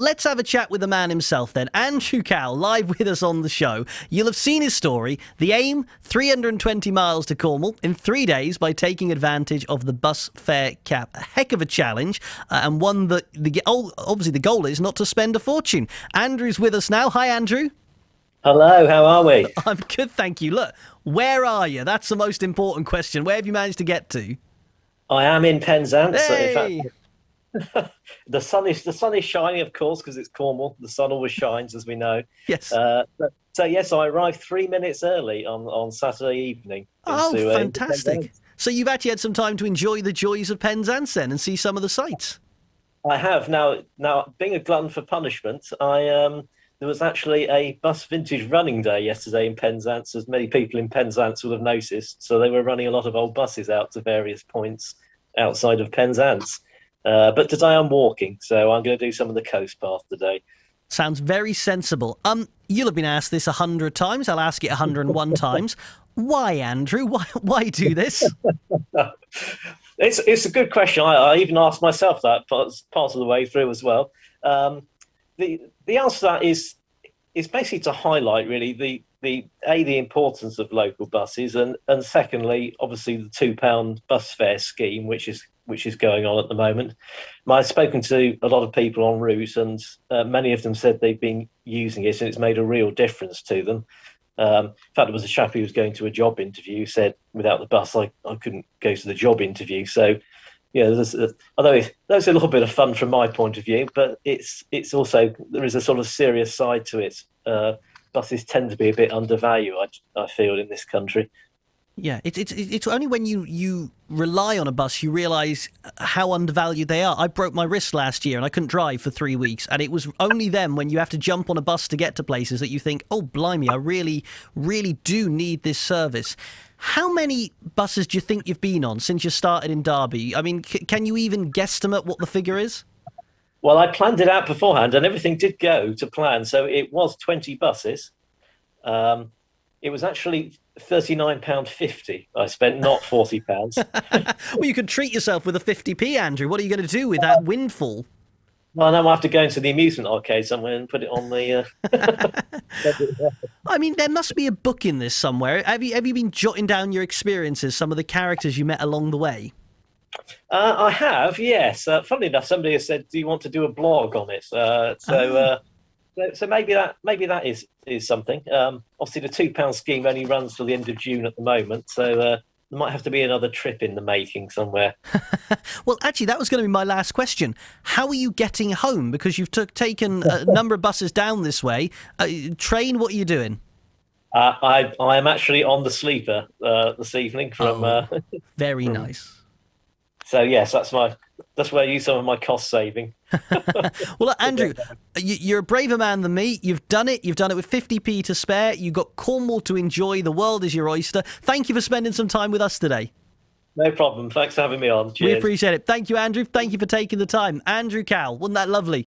let's have a chat with the man himself then. Andrew Cowell, live with us on the show. You'll have seen his story. The aim, 320 miles to Cornwall in 3 days by taking advantage of the bus fare cap. A heck of a challenge, and one that, obviously the goal is not to spend a fortune. Andrew's with us now. Hi, Andrew. Hello, how are we? I'm good, thank you. Look, where are you? That's the most important question. Where have you managed to get to? I am in Penzance. Hey! In fact, the sun is shining, of course, because it's Cornwall. The sun always shines, as we know. Yes. So yes, I arrived 3 minutes early on Saturday evening. Oh, fantastic! So you've actually had some time to enjoy the joys of Penzance then and see some of the sights. I have now. Being a glutton for punishment, there was actually a bus vintage running day yesterday in Penzance, as many people in Penzance will have noticed. So they were running a lot of old buses out to various points outside of Penzance. But today I'm walking, so I'm going to do some of the coast path today. Sounds very sensible. You'll have been asked this 100 times. I'll ask it 101 times. Why, Andrew? Why do this? It's a good question. I even asked myself that part of the way through as well. The answer to that is basically to highlight really the importance of local buses, and secondly, obviously the £2 bus fare scheme, which is going on at the moment. I've spoken to a lot of people en route, and many of them said they've been using it and it's made a real difference to them. In fact, there was a chap who was going to a job interview who said, without the bus, I couldn't go to the job interview. So, although there's a little bit of fun from my point of view, but it's also, there is a sort of serious side to it. Buses tend to be a bit undervalued, I feel, in this country. Yeah, it's only when you rely on a bus you realise how undervalued they are. I broke my wrist last year and I couldn't drive for 3 weeks, and it was only then when you have to jump on a bus to get to places that you think, oh, blimey, I really, really do need this service. How many buses do you think you've been on since you started in Derby? I mean, can you even guesstimate what the figure is? Well, I planned it out beforehand and everything did go to plan. So it was 20 buses. It was actually £39.50 I spent, not £40. Well, you could treat yourself with a 50p, Andrew. What are you going to do with that windfall? Well, now I have to go into the amusement arcade somewhere and put it on the... I mean, there must be a book in this somewhere. Have you been jotting down your experiences, some of the characters you met along the way? I have, yes. Funnily enough, somebody has said, do you want to do a blog on it? So maybe that is something. Obviously, the £2 scheme only runs till the end of June at the moment, so there might have to be another trip in the making somewhere. Well, actually, that was going to be my last question. How are you getting home? Because you've taken a number of buses down this way. Train, what are you doing? I am actually on the sleeper this evening from. Very nice. So yes, that's where I use some of my cost saving. Well, look, Andrew, you're a braver man than me. You've done it. You've done it with 50p to spare. You've got Cornwall to enjoy. The world is your oyster. Thank you for spending some time with us today. No problem. Thanks for having me on. Cheers. We appreciate it. Thank you, Andrew. Thank you for taking the time. Andrew Cowell, wasn't that lovely?